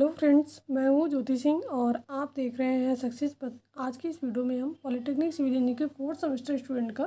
Hello friends, मैं हूँ ज्योति सिंह और आप देख रहे हैं सक्सेस पथ। आज की इस वीडियो में हम पॉलिटेक्निक सिविल इंजीनियरिंग के 4th सेमेस्टर स्टूडेंट का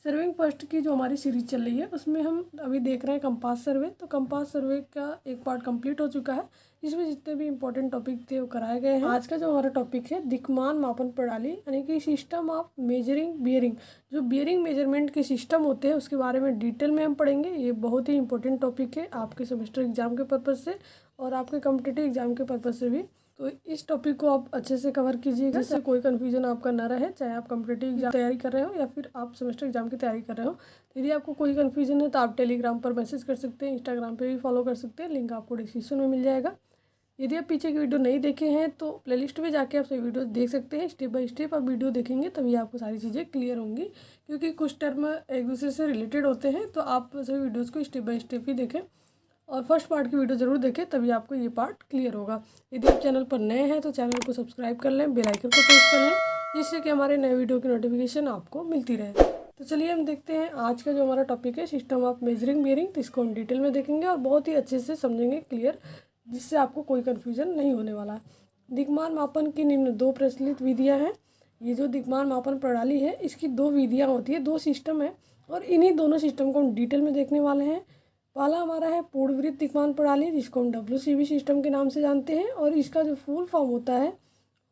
सर्विंग फर्स्ट की जो हमारी सीरीज चल रही है उसमें हम अभी देख रहे हैं कंपास सर्वे। तो कंपास सर्वे का एक पार्ट कंप्लीट हो चुका है, जिसमें जितने भी इंपॉर्टेंट टॉपिक थे वो कराए गए हैं। आज का जो हमारा टॉपिक है दिक्मान मापन प्रणाली, यानी कि सिस्टम ऑफ मेजरिंग बियरिंग। जो बियरिंग मेजरमेंट के सिस्टम होते हैं उसके बारे में डिटेल में हम पढ़ेंगे। ये बहुत ही इंपॉर्टेंट टॉपिक है आपके सेमेस्टर एग्जाम के पर्पज़ से और आपके कॉम्पिटिटिव एग्जाम के पर्पज़ से भी। तो इस टॉपिक को आप अच्छे से कवर कीजिएगा, जिससे कोई कन्फ्यूजन आपका ना रहे, चाहे आप कॉम्पिटिटिव एग्जाम तैयारी कर रहे हो या फिर आप सेमेस्टर एग्जाम की तैयारी कर रहे हो। तो यदि आपको कोई कन्फ्यूजन है तो आप टेलीग्राम पर मैसेज कर सकते हैं, इंस्टाग्राम पे भी फॉलो कर सकते हैं, लिंक आपको डिस्क्रिप्शन में मिल जाएगा। यदि आप पीछे की वीडियो नहीं देखे हैं तो प्लेलिस्ट में जाके आप सभी वीडियो देख सकते हैं। स्टेप बाय स्टेप आप वीडियो देखेंगे तभी आपको सारी चीज़ें क्लियर होंगी, क्योंकि कुछ टर्म एक दूसरे से रिलेटेड होते हैं। तो आप सभी वीडियोज़ को स्टेप बाय स्टेप ही देखें और फर्स्ट पार्ट की वीडियो ज़रूर देखें, तभी आपको ये पार्ट क्लियर होगा। यदि आप चैनल पर नए हैं तो चैनल को सब्सक्राइब कर लें, बेल आइकन को प्रेस कर लें, जिससे कि हमारे नए वीडियो की नोटिफिकेशन आपको मिलती रहे। तो चलिए हम देखते हैं आज का जो हमारा टॉपिक है सिस्टम ऑफ मेजरिंग बियरिंग। तो इसको हम डिटेल में देखेंगे और बहुत ही अच्छे से समझेंगे क्लियर, जिससे आपको कोई कन्फ्यूजन नहीं होने वाला है। दिक्मान मापन की निम्न 2 प्रचलित विधियाँ हैं। ये जो दिक्मान मापन प्रणाली है इसकी 2 विधियाँ होती है, 2 सिस्टम है और इन्हीं दोनों सिस्टम को हम डिटेल में देखने वाले हैं। पहला हमारा है पूर्णवृत्त दिक्मान प्रणाली, जिसको हम WCB सिस्टम के नाम से जानते हैं, और इसका जो फुल फॉर्म होता है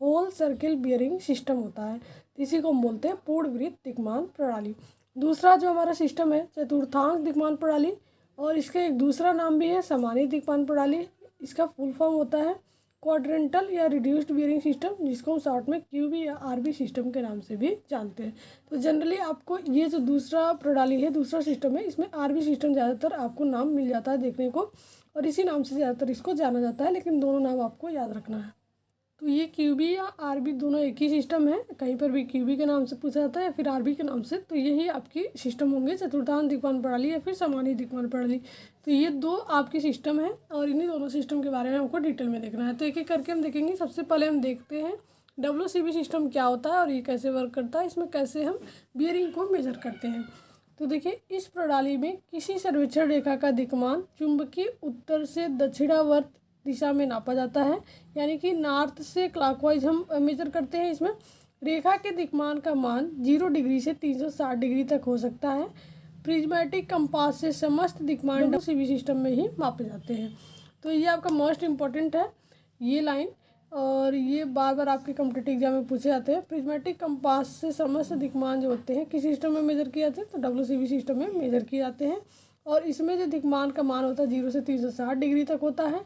होल सर्किल बियरिंग सिस्टम होता है। इसी को हम बोलते हैं पूर्णवृत्त दिक्मान प्रणाली। दूसरा जो हमारा सिस्टम है चतुर्थांश दिक्मान प्रणाली, और इसका एक दूसरा नाम भी है समानी दिक्मान प्रणाली। इसका फुल फॉर्म होता है क्वाड्रेंटल या रिड्यूस्ड बियरिंग सिस्टम, जिसको हम शॉर्ट में QB या RB सिस्टम के नाम से भी जानते हैं। तो जनरली आपको ये जो दूसरा प्रणाली है, दूसरा सिस्टम है, इसमें RB सिस्टम ज़्यादातर आपको नाम मिल जाता है देखने को, और इसी नाम से ज़्यादातर इसको जाना जाता है, लेकिन दोनों नाम आपको याद रखना है। तो ये QB या RB दोनों एक ही सिस्टम है, कहीं पर भी QB के नाम से पूछा जाता है या फिर RB के नाम से। तो यही आपकी सिस्टम होंगे, चतुर्थांश दिक्मान प्रणाली या फिर समानी दिक्मान प्रणाली। तो ये 2 आपकी सिस्टम है और इन्हीं दोनों सिस्टम के बारे में हमको डिटेल में देखना है। तो एक एक करके हम देखेंगे। सबसे पहले हम देखते हैं WCB सिस्टम क्या होता है और ये कैसे वर्क करता है, इसमें कैसे हम बियरिंग को मेजर करते हैं। तो देखिए, इस प्रणाली में किसी सर्वेक्षण रेखा का दिक्मान चुंबकीय उत्तर से दक्षिणावर्त दिशा में नापा जाता है, यानी कि नॉर्थ से क्लॉकवाइज हम मेजर करते हैं। इसमें रेखा के दिक्मान का मान 0 डिग्री से 360 डिग्री तक हो सकता है। प्रिज्मेटिक कंपास से समस्त दिक्मान WCB सिस्टम में ही मापे जाते हैं। तो ये आपका मोस्ट इम्पॉर्टेंट है ये लाइन, और ये बार बार आपके कॉम्पिटिटिव एग्जाम में पूछे जाते हैं। प्रिज्मेटिक कंपास से समस्त दिक्मान जो होते हैं किस सिस्टम में मेजर किए जाते हैं, तो WCB सिस्टम में मेजर किए जाते हैं। और इसमें जो दिक्मान का मान होता है 0 से 360 डिग्री तक होता है।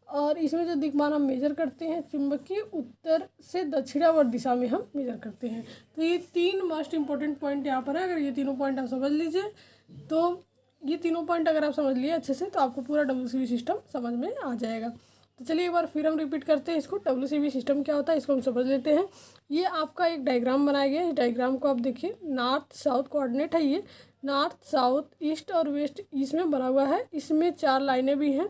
और इसमें जो दिक्मान हम मेजर करते हैं चुंबकीय उत्तर से दक्षिणावर्त दिशा में हम मेजर करते हैं। तो ये 3 मोस्ट इंपॉर्टेंट पॉइंट यहाँ पर है। अगर ये तीनों पॉइंट आप समझ लीजिए, तो ये तीनों पॉइंट अगर आप समझ लिए अच्छे से, तो आपको पूरा WCB सिस्टम समझ में आ जाएगा। तो चलिए एक बार फिर हम रिपीट करते हैं इसको। WCB सिस्टम क्या होता है इसको हम समझ लेते हैं। ये आपका एक डायग्राम बनाया गया है। इस डायग्राम को आप देखिए, नॉर्थ साउथ कोऑर्डिनेट है। ये नॉर्थ साउथ ईस्ट और वेस्ट इसमें बना हुआ है। इसमें 4 लाइनें भी हैं,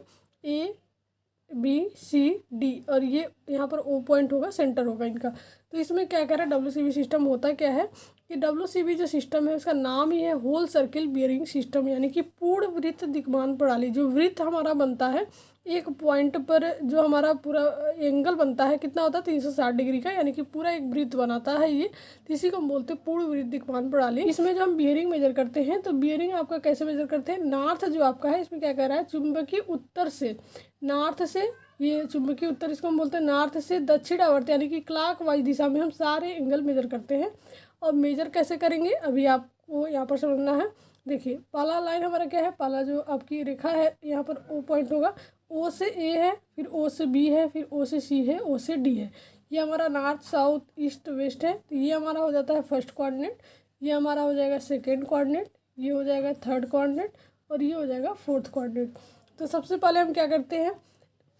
ABCD, और ये यहाँ पर O पॉइंट होगा, सेंटर होगा इनका। तो इसमें क्या कह रहा है WCB सिस्टम होता क्या है कि WCB जो सिस्टम है उसका नाम ही है होल सर्किल बियरिंग सिस्टम, यानी कि पूर्ण वृत्त दिक्मान प्रणाली। जो वृत्त हमारा बनता है एक पॉइंट पर, जो हमारा पूरा एंगल बनता है कितना होता है 360 डिग्री का, यानी कि पूरा एक वृत्त बनाता है ये। तो इसी को हम बोलते हैं पूर्ण वृत्त दिक्मान प्रणाली। इसमें जो हम बियरिंग मेजर करते हैं, तो बियरिंग आपका कैसे मेजर करते हैं, नॉर्थ जो आपका है इसमें क्या कह रहा है चुंबकीय उत्तर से, नॉर्थ से, ये चुंबकीय उत्तर इसको हम बोलते हैं नॉर्थ से दक्षिणावर्त, यानी कि क्लॉक वाइज दिशा में हम सारे एंगल मेजर करते हैं। और मेजर कैसे करेंगे अभी आपको यहाँ पर समझना है। देखिए, पहला लाइन हमारा क्या है, पहला जो आपकी रेखा है यहाँ पर O पॉइंट होगा, O से A है, फिर O से B है, फिर O से C है, O से D है। ये हमारा नॉर्थ साउथ ईस्ट वेस्ट है। तो ये हमारा हो जाता है फर्स्ट कोऑर्डिनेट, ये हमारा हो जाएगा सेकेंड कोऑर्डिनेट, ये हो जाएगा थर्ड कोऑर्डिनेट, और ये हो जाएगा फोर्थ कोऑर्डिनेट। तो सबसे पहले हम क्या करते हैं,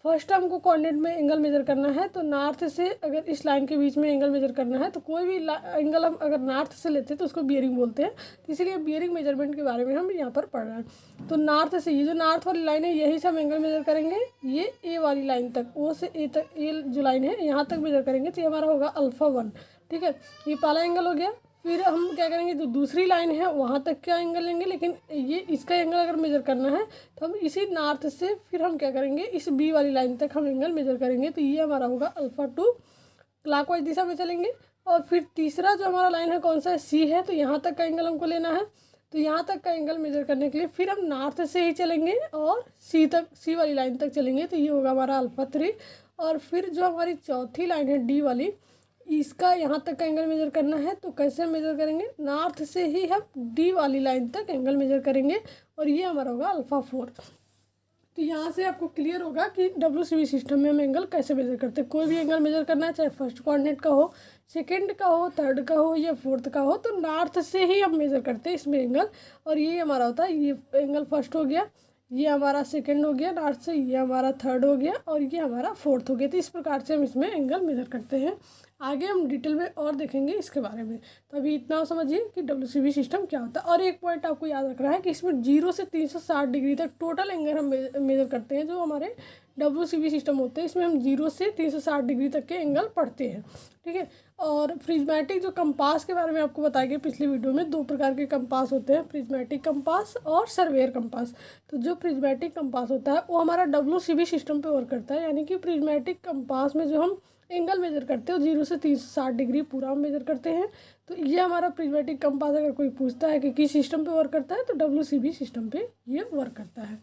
फर्स्ट हमको कोऑर्डिनेट में एंगल मेजर करना है। तो नॉर्थ से अगर इस लाइन के बीच में एंगल मेजर करना है, तो कोई भी एंगल हम अगर नॉर्थ से लेते हैं तो उसको बियरिंग बोलते हैं। तो इसीलिए बियरिंग मेजरमेंट के बारे में हम यहाँ पर पढ़ रहे हैं। तो नॉर्थ से ये जो नॉर्थ वाली लाइन है यही से हम एंगल मेजर करेंगे, ये A वाली लाइन तक, O से A तक, A जो लाइन है यहाँ तक मेजर करेंगे। तो ये हमारा होगा α1, ठीक है। ये पहला एंगल हो गया। फिर हम क्या करेंगे, जो दूसरी लाइन है वहाँ तक का एंगल लेंगे, लेकिन ये इसका एंगल अगर मेज़र करना है तो हम इसी नॉर्थ से फिर हम क्या करेंगे, इस बी वाली लाइन तक हम एंगल मेज़र करेंगे। तो ये हमारा होगा α2, क्लॉकवाइज दिशा में चलेंगे। और फिर तीसरा जो हमारा लाइन है कौन सा है, सी है, तो यहाँ तक का एंगल हमको लेना है। तो यहाँ तक का एंगल मेज़र करने के लिए फिर हम नॉर्थ से ही चलेंगे और सी वाली लाइन तक चलेंगे। तो ये होगा हमारा α3। और फिर जो हमारी चौथी लाइन है डी वाली, इसका यहाँ तक का एंगल मेज़र करना है। तो कैसे मेज़र करेंगे, नॉर्थ से ही हम डी वाली लाइन तक एंगल मेज़र करेंगे और ये हमारा होगा α4। तो यहाँ से आपको क्लियर होगा कि WCB सिस्टम में हम एंगल कैसे मेज़र करते हैं। कोई भी एंगल मेज़र करना है, चाहे फर्स्ट कोऑर्डिनेट का हो, सेकंड का हो, थर्ड का हो या फोर्थ का हो, तो नॉर्थ से ही हम मेज़र करते हैं इसमें एंगल। और ये हमारा होता है, ये एंगल फर्स्ट हो गया, ये हमारा सेकंड हो गया नॉर्थ से, ये हमारा थर्ड हो गया और ये हमारा फोर्थ हो गया। तो इस प्रकार से हम इसमें एंगल मेज़र करते हैं। आगे हम डिटेल में और देखेंगे इसके बारे में। तो अभी इतना समझिए कि WCB सिस्टम क्या होता है। और एक पॉइंट आपको याद रखना है कि इसमें 0 से 360 डिग्री तक टोटल एंगल हम मेज़र करते हैं। जो हमारे WCB सिस्टम होते हैं इसमें हम 0 से 360 डिग्री तक के एंगल पढ़ते हैं, ठीक है। और प्रिज्मेटिक जो कंपास के बारे में आपको बताया गया पिछले वीडियो में, 2 प्रकार के कंपास होते हैं, प्रिज्मेटिक कंपास और सर्वेयर कंपास। तो जो प्रिज्मेटिक कंपास होता है वो हमारा WCB सिस्टम पे वर्क करता है। यानी कि प्रिज्मेटिक कंपास में जो हम एंगल मेज़र करते हैं 0 से 360 डिग्री पूरा हम मेज़र करते हैं। तो ये हमारा प्रिज्मेटिक कंपास अगर कोई पूछता है कि किस सिस्टम पे वर्क करता है, तो WCB सिस्टम पे ये वर्क करता है।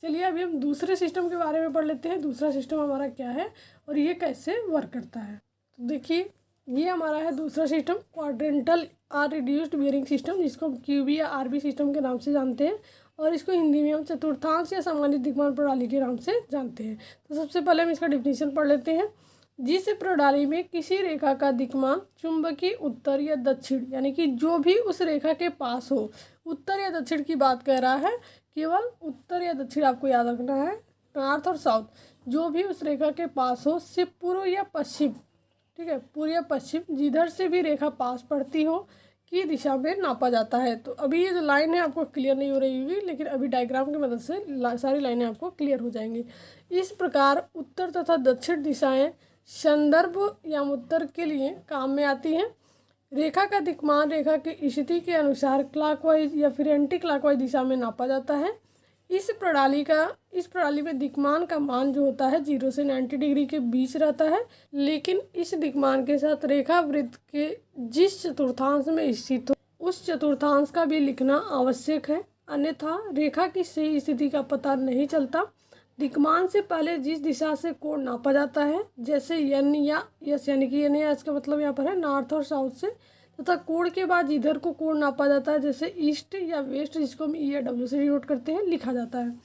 चलिए अभी हम दूसरे सिस्टम के बारे में पढ़ लेते हैं। दूसरा सिस्टम हमारा क्या है और ये कैसे वर्क करता है। तो देखिए ये हमारा है दूसरा system, quadrantal or reduced bearing system, जिसको हम QB या RB सिस्टम के नाम से जानते हैं। और इसको हिंदी में हम चतुर्थांश या सामान्य दिक्मान प्रणाली के नाम से जानते हैं। तो सबसे पहले हम इसका डिफिनीशन पढ़ लेते हैं। जिस प्रणाली में किसी रेखा का दिक्मान चुंबकीय उत्तर या दक्षिण, यानी कि जो भी उस रेखा के पास हो, उत्तर या दक्षिण की बात कर रहा है, केवल उत्तर या दक्षिण आपको याद रखना है, नॉर्थ और साउथ, जो भी उस रेखा के पास हो, सिर्फ पूर्व या पश्चिम, ठीक है, पूर्व या पश्चिम, जिधर से भी रेखा पास पड़ती हो की दिशा में नापा जाता है। तो अभी ये जो लाइन है आपको क्लियर नहीं हो रही होगी, लेकिन अभी डायग्राम की मदद से सारी लाइनें आपको क्लियर हो जाएंगी। इस प्रकार उत्तर तथा दक्षिण दिशाएं संदर्भ या उत्तर के लिए काम में आती हैं। रेखा का दिक्मान रेखा की स्थिति के अनुसार क्लॉकवाइज या फिर एंटी क्लॉकवाइज दिशा में नापा जाता है। इस प्रणाली में दिक्मान का मान जो होता है 0 से 90 डिग्री के बीच रहता है, लेकिन इस दिक्मान के साथ रेखा वृत्त के जिस चतुर्थांश में स्थित हो उस चतुर्थांश का भी लिखना आवश्यक है, अन्यथा रेखा की सही स्थिति का पता नहीं चलता। दिक्मान से पहले जिस दिशा से कोण नापा जाता है, जैसे N या S, यानी कि N या S का मतलब यहाँ पर है नॉर्थ और साउथ से, तथा कोण के बाद जिधर को कोण नापा जाता है, जैसे ईस्ट या वेस्ट, जिसको हम E या W से डिनोट करते हैं, लिखा जाता है।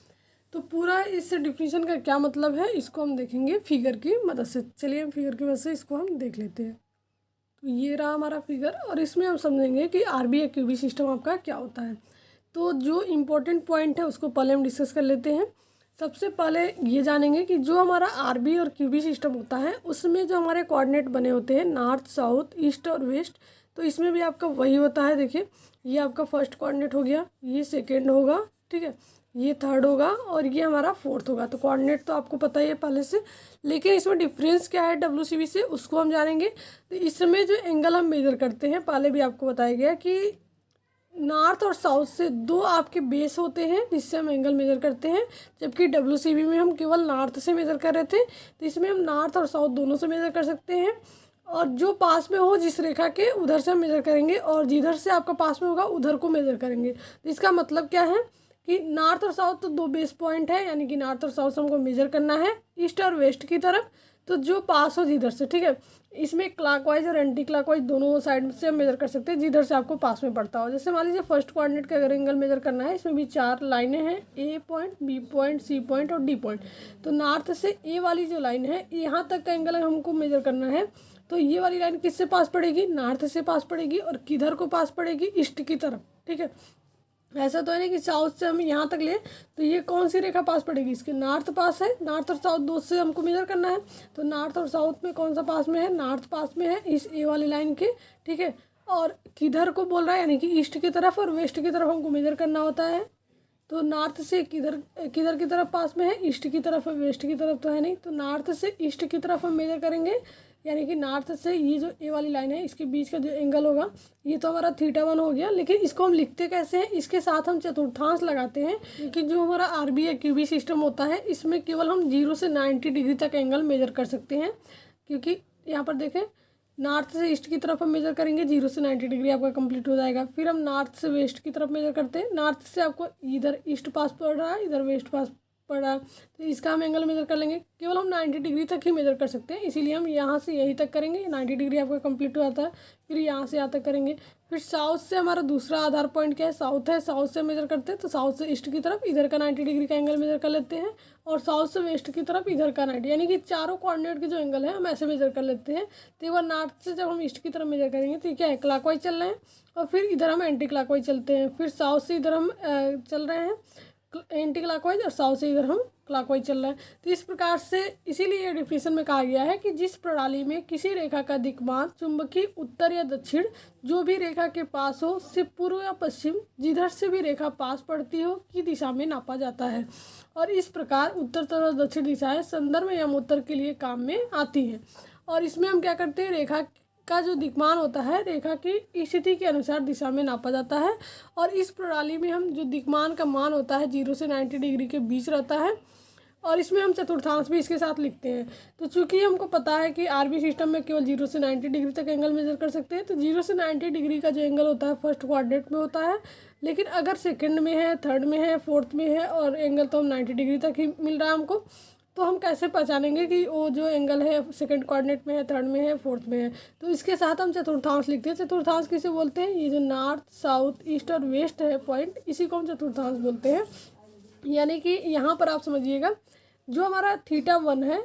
तो पूरा इस डिफिनीशन का क्या मतलब है इसको हम देखेंगे फिगर की मदद से। चलिए हम फिगर की मदद से इसको हम देख लेते हैं। तो ये रहा हमारा फिगर और इसमें हम समझेंगे कि RB या QB सिस्टम आपका क्या होता है। तो जो इम्पोर्टेंट पॉइंट है उसको पहले हम डिस्कस कर लेते हैं। सबसे पहले ये जानेंगे कि जो हमारा RB और QB सिस्टम होता है उसमें जो हमारे कोऑर्डिनेट बने होते हैं नॉर्थ, साउथ, ईस्ट और वेस्ट, तो इसमें भी आपका वही होता है। देखिए ये आपका फर्स्ट कोऑर्डिनेट हो गया, ये सेकेंड होगा, ठीक है, ये थर्ड होगा और ये हमारा फोर्थ होगा। तो कोऑर्डिनेट तो आपको पता ही है पहले से, लेकिन इसमें डिफरेंस क्या है WCB से उसको हम जानेंगे। तो इसमें जो एंगल हम मेजर करते हैं, पहले भी आपको बताया गया कि नॉर्थ और साउथ से 2 आपके बेस होते हैं जिससे हम एंगल मेज़र करते हैं, जबकि WCB में हम केवल नॉर्थ से मेज़र कर रहे थे। तो इसमें हम नॉर्थ और साउथ दोनों से मेज़र कर सकते हैं, और जो पास में हो जिस रेखा के उधर से हम मेज़र करेंगे और जिधर से आपका पास में होगा उधर को मेज़र करेंगे। तो इसका मतलब क्या है कि नॉर्थ और साउथ तो 2 बेस पॉइंट है, यानी कि नॉर्थ और साउथ से हमको मेज़र करना है ईस्ट और वेस्ट की तरफ, तो जो पास हो जिधर से, ठीक है। इसमें क्लॉकवाइज और एंटी क्लॉकवाइज दोनों साइड से हम मेज़र कर सकते हैं जिधर से आपको पास में पड़ता हो। जैसे मान लीजिए फर्स्ट कोऑर्डिनेट का अगर एंगल मेज़र करना है, इसमें भी 4 लाइनें हैं, A point, B point, C point और D पॉइंट। तो नॉर्थ से A वाली जो लाइन है यहाँ तक का एंगल हमको मेज़र करना है, तो ये वाली लाइन किससे पास पड़ेगी, नॉर्थ से पास पड़ेगी और किधर को पास पड़ेगी, ईस्ट की तरफ, ठीक है। ऐसा तो है नहीं कि साउथ से हम यहाँ तक ले, तो ये कौन सी रेखा पास पड़ेगी, इसके नॉर्थ पास है, नॉर्थ और साउथ दो से हमको मेजर करना है। तो नॉर्थ और साउथ में कौन सा पास में है, नॉर्थ पास में है इस A वाली लाइन के, ठीक है। और किधर को बोल रहा है, यानी कि ईस्ट की तरफ और वेस्ट की तरफ हमको मेजर करना होता है। तो नॉर्थ से किधर किधर की तरफ पास में है, ईस्ट की तरफ है, वेस्ट की तरफ तो है नहीं। तो नॉर्थ से ईस्ट की तरफ हम मेजर करेंगे, यानी कि नॉर्थ से ये जो ए वाली लाइन है इसके बीच का जो एंगल होगा ये तो हमारा θ1 हो गया। लेकिन इसको हम लिखते कैसे हैं, इसके साथ हम चतुर्थांश लगाते हैं, क्योंकि जो हमारा आरबी या क्यूबी सिस्टम होता है इसमें केवल हम 0 से 90 डिग्री तक एंगल मेजर कर सकते हैं। क्योंकि यहाँ पर देखें, नॉर्थ से ईस्ट की तरफ हम मेजर करेंगे 0 से 90 डिग्री आपका कंप्लीट हो जाएगा। फिर हम नॉर्थ से वेस्ट की तरफ मेजर करते हैं, नॉर्थ से आपको इधर ईस्ट पास पड़ रहा है, इधर वेस्ट पास पड़ रहा है, तो इसका हम एंगल मेजर कर लेंगे। केवल हम 90 डिग्री तक ही मेजर कर सकते हैं, इसीलिए हम यहाँ से यहीं तक करेंगे, 90 डिग्री आपका कंप्लीट हो जाता है। फिर यहाँ से यहाँ तक करेंगे। फिर साउथ से हमारा दूसरा आधार पॉइंट क्या है, साउथ है, साउथ से मेजर करते हैं, तो साउथ से ईस्ट की तरफ इधर का 90 डिग्री का एंगल मेजर कर लेते हैं, और साउथ से वेस्ट की तरफ इधर का 90, यानी कि चारों कोऑर्डिनेट के जो एंगल है हम ऐसे मेजर कर लेते हैं। तो एक बार नॉर्थ से जब हम ईस्ट की तरफ मेजर करेंगे तो क्या है, क्लॉकवाइज चल रहे हैं, और फिर इधर हम एंटी क्लॉकवाइज चलते हैं। फिर साउथ से इधर हम चल रहे हैं एंटी क्लॉकवाइज, और साउथ से इधर हम क्लॉकवाइज चल रहा है। तो इस प्रकार से इसीलिए ये डिफिनेशन में कहा गया है कि जिस प्रणाली में किसी रेखा का दिक्मान चुंबकीय उत्तर या दक्षिण जो भी रेखा के पास हो से पूर्व या पश्चिम जिधर से भी रेखा पास पड़ती हो की दिशा में नापा जाता है। और इस प्रकार उत्तर तथा दक्षिण दिशाएं संदर्भ एवं उत्तर के लिए काम में आती हैं। और इसमें हम क्या करते हैं, रेखा का जो दिक्मान होता है रेखा की स्थिति के अनुसार दिशा में नापा जाता है। और इस प्रणाली में हम जो दिक्मान का मान होता है 0 से 90 डिग्री के बीच रहता है, और इसमें हम चतुर्थांश भी इसके साथ लिखते हैं। तो चूंकि हमको पता है कि आरबी सिस्टम में केवल 0 से 90 डिग्री तक एंगल मेजर कर सकते हैं, तो 0 से 90 डिग्री का जो एंगल होता है फर्स्ट क्वाड्रेंट में होता है। लेकिन अगर सेकंड में है, थर्ड में है, फोर्थ में है और एंगल तो हम 90 डिग्री तक ही मिल रहा है हमको, तो हम कैसे पहचानेंगे कि वो जो एंगल है सेकंड कोऑर्डिनेट में है, थर्ड में है, फोर्थ में है। तो इसके साथ हम चतुर्थांश लिखते हैं। चतुर्थांश किसे बोलते हैं, ये जो नॉर्थ, साउथ, ईस्ट और वेस्ट है पॉइंट, इसी को हम चतुर्थांश बोलते हैं। यानी कि यहाँ पर आप समझिएगा, जो हमारा θ1 है,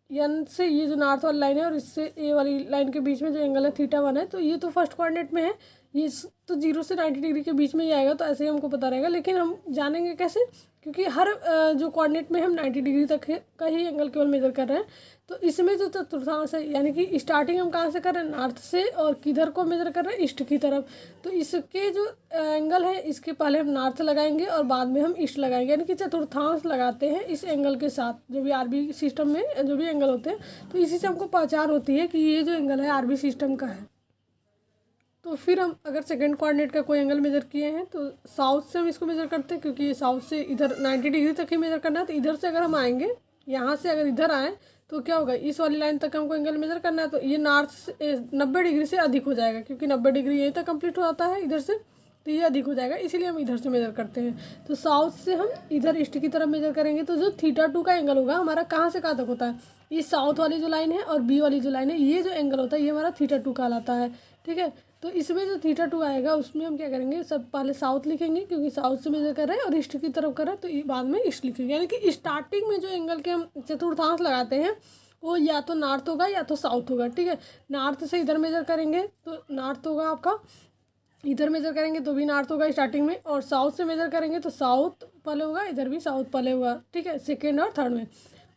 एन से ये जो नॉर्थ वाली लाइन है और इससे ए वाली लाइन के बीच में जो एंगल है θ1 है, तो ये तो फर्स्ट कोऑर्डिनेट में है, ये तो 0 से 90 डिग्री के बीच में ही आएगा, तो ऐसे ही हमको पता रहेगा। लेकिन हम जानेंगे कैसे, क्योंकि हर जो कोऑर्डिनेट में हम 90 डिग्री तक का ही एंगल केवल मेजर कर रहे हैं। तो इसमें जो चतुर्थांश है, यानी कि स्टार्टिंग हम कहाँ से कर रहे हैं, नॉर्थ से, और किधर को मेजर कर रहे हैं, ईस्ट की तरफ। तो इसके जो एंगल है इसके पहले हम नॉर्थ लगाएंगे और बाद में हम ईस्ट लगाएंगे, यानी कि चतुर्थांश लगाते हैं इस एंगल के साथ। जो भी आरबी सिस्टम में जो भी एंगल होते हैं, तो इसी से हमको पहचान होती है कि ये जो एंगल है आरबी सिस्टम का है। तो फिर हम अगर सेकंड कोऑर्डिनेट का कोई एंगल मेजर किए हैं तो साउथ से हम इसको मेजर करते हैं, क्योंकि ये साउथ से इधर 90 डिग्री तक ही मेजर करना है। तो इधर से अगर हम आएंगे, यहाँ से अगर इधर आएँ तो क्या होगा, इस वाली लाइन तक हमको एंगल मेजर करना है, तो ये नॉर्थ से 90 डिग्री से अधिक हो जाएगा, क्योंकि 90 डिग्री यहीं तक कंप्लीट हो जाता है इधर से, तो ये अधिक हो जाएगा, इसीलिए हम इधर से मेजर करते हैं। तो साउथ से हम इधर ईस्ट की तरफ मेजर करेंगे, तो जो θ2 का एंगल होगा हमारा कहाँ से कहाँ तक होता है, ये साउथ वाली जो लाइन है और बी वाली जो लाइन है, ये जो एंगल होता है ये हमारा θ2 कहलाता है। ठीक है, तो इसमें जो θ2 आएगा उसमें हम क्या करेंगे, सब पहले साउथ लिखेंगे, क्योंकि साउथ से मेजर कर रहे हैं, और ईस्ट की तरफ कर रहे हैं, तो बाद में ईस्ट लिखेंगे। यानी कि स्टार्टिंग में जो एंगल के हम चतुर्थांश लगाते हैं वो या तो नॉर्थ होगा या तो साउथ होगा। ठीक है, नॉर्थ से इधर मेजर करेंगे तो नॉर्थ होगा आपका, इधर मेजर करेंगे तो भी नॉर्थ होगा स्टार्टिंग में, और साउथ से मेजर करेंगे तो साउथ पहले होगा, इधर भी साउथ पहले होगा। ठीक है, सेकेंड और थर्ड में,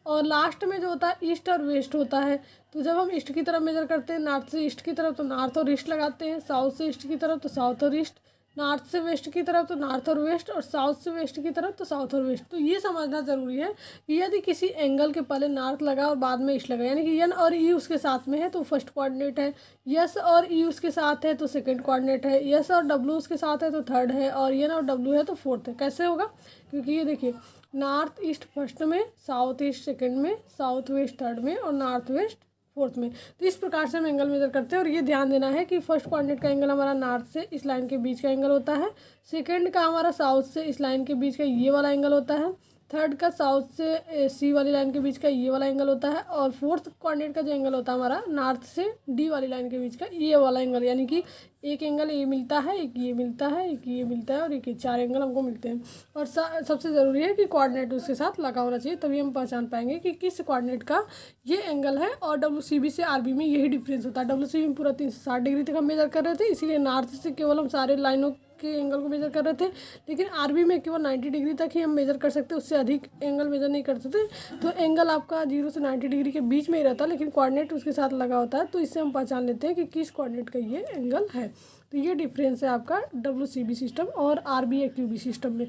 और लास्ट में जो होता है ईस्ट और वेस्ट होता है। तो जब हम ईस्ट की तरफ मेजर करते हैं, नॉर्थ से ईस्ट की तरफ, तो नॉर्थ और ईस्ट लगाते हैं, साउथ से ईस्ट की तरफ तो साउथ और ईस्ट, नॉर्थ से वेस्ट की तरफ तो नॉर्थ और वेस्ट, और साउथ से वेस्ट की तरफ तो साउथ और वेस्ट। तो ये समझना ज़रूरी है कि यदि किसी एंगल के पहले नॉर्थ लगा और बाद में ईस्ट लगा, यानी कि एन और ई उसके साथ में है तो फर्स्ट कोऑर्डिनेट है, यस और ई उसके साथ है तो सेकंड कोऑर्डिनेट है, यस और डब्ल्यू उसके साथ है तो थर्ड है, और एन और डब्ल्यू है तो फोर्थ है। कैसे होगा, क्योंकि ये देखिए, नॉर्थ ईस्ट फर्स्ट में, साउथ ईस्ट सेकंड में, साउथ वेस्ट थर्ड में, और नॉर्थ वेस्ट फोर्थ में। तो इस प्रकार से हम एंगल मेजर करते हैं। और ये ध्यान देना है कि फर्स्ट कोऑर्डिनेट का एंगल हमारा नॉर्थ से इस लाइन के बीच का एंगल होता है, सेकंड का हमारा साउथ से इस लाइन के बीच का ये वाला एंगल होता है, थर्ड का साउथ से सी वाली लाइन के बीच का ये वाला एंगल होता है, और फोर्थ कोऑर्डिनेट का जो एंगल होता है हमारा नॉर्थ से डी वाली लाइन के बीच का ये वाला एंगल। यानी कि एक एंगल ये मिलता है, एक ये मिलता है, एक ये मिलता है, और एक ये, चार एंगल हमको मिलते हैं। और सबसे ज़रूरी है कि कोऑर्डिनेट उसके साथ लगा होना चाहिए, तभी हम पहचान पाएंगे कि किस कोऑर्डिनेट का ये एंगल है। और WCB से RB में यही डिफरेंस होता है। WCB में पूरा 360 डिग्री तक हम मेजर कर रहे थे, इसीलिए नॉर्थ से केवल हम सारे लाइनों के एंगल को मेजर कर रहे थे, लेकिन RB में केवल 90 डिग्री तक ही हम मेजर कर सकते, उससे अधिक एंगल मेजर नहीं कर सकते। तो एंगल आपका 0 से 90 डिग्री के बीच में ही रहता है, लेकिन कोऑर्डिनेट उसके साथ लगा होता है, तो इससे हम पहचान लेते हैं कि किस कोऑर्डिनेट का ये एंगल है। तो ये डिफरेंस है आपका WCB सिस्टम और RB या QB सिस्टम में।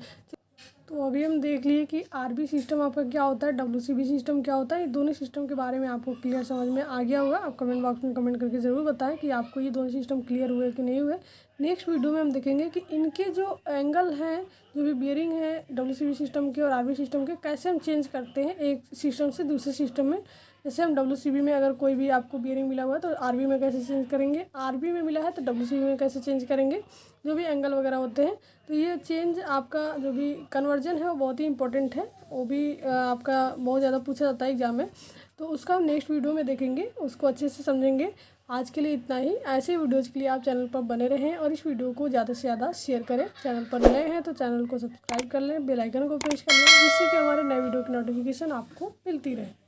तो अभी हम देख लिए कि आरबी सिस्टम आपका क्या होता है, डब्ल्यूसीबी सिस्टम क्या होता है। ये दोनों सिस्टम के बारे में आपको क्लियर समझ में आ गया होगा। आप कमेंट बॉक्स में कमेंट करके ज़रूर बताएं कि आपको ये दोनों सिस्टम क्लियर हुए कि नहीं हुए। नेक्स्ट वीडियो में हम देखेंगे कि इनके जो एंगल हैं, जो भी बियरिंग है डब्ल्यूसीबी सिस्टम के और आरबी सिस्टम के, कैसे हम चेंज करते हैं एक सिस्टम से दूसरे सिस्टम में। जैसे हम डब्ल्यूसीबी में अगर कोई भी आपको बियरिंग मिला हुआ है तो आरबी में कैसे चेंज करेंगे, आरबी में मिला है तो डब्ल्यूसीबी में कैसे चेंज करेंगे, जो भी एंगल वगैरह होते हैं। तो ये चेंज आपका जो भी कन्वर्जन है वो बहुत ही इंपॉर्टेंट है, वो भी आपका बहुत ज़्यादा पूछा जाता है एग्जाम में। तो उसका हम नेक्स्ट वीडियो में देखेंगे, उसको अच्छे से समझेंगे। आज के लिए इतना ही। ऐसे वीडियोज़ के लिए आप चैनल पर बने रहें और इस वीडियो को ज़्यादा से ज़्यादा शेयर करें। चैनल पर नए हैं तो चैनल को सब्सक्राइब कर लें, बेल आइकन को प्रेस कर लें, जिससे कि हमारे नए वीडियो की नोटिफिकेशन आपको मिलती रहे।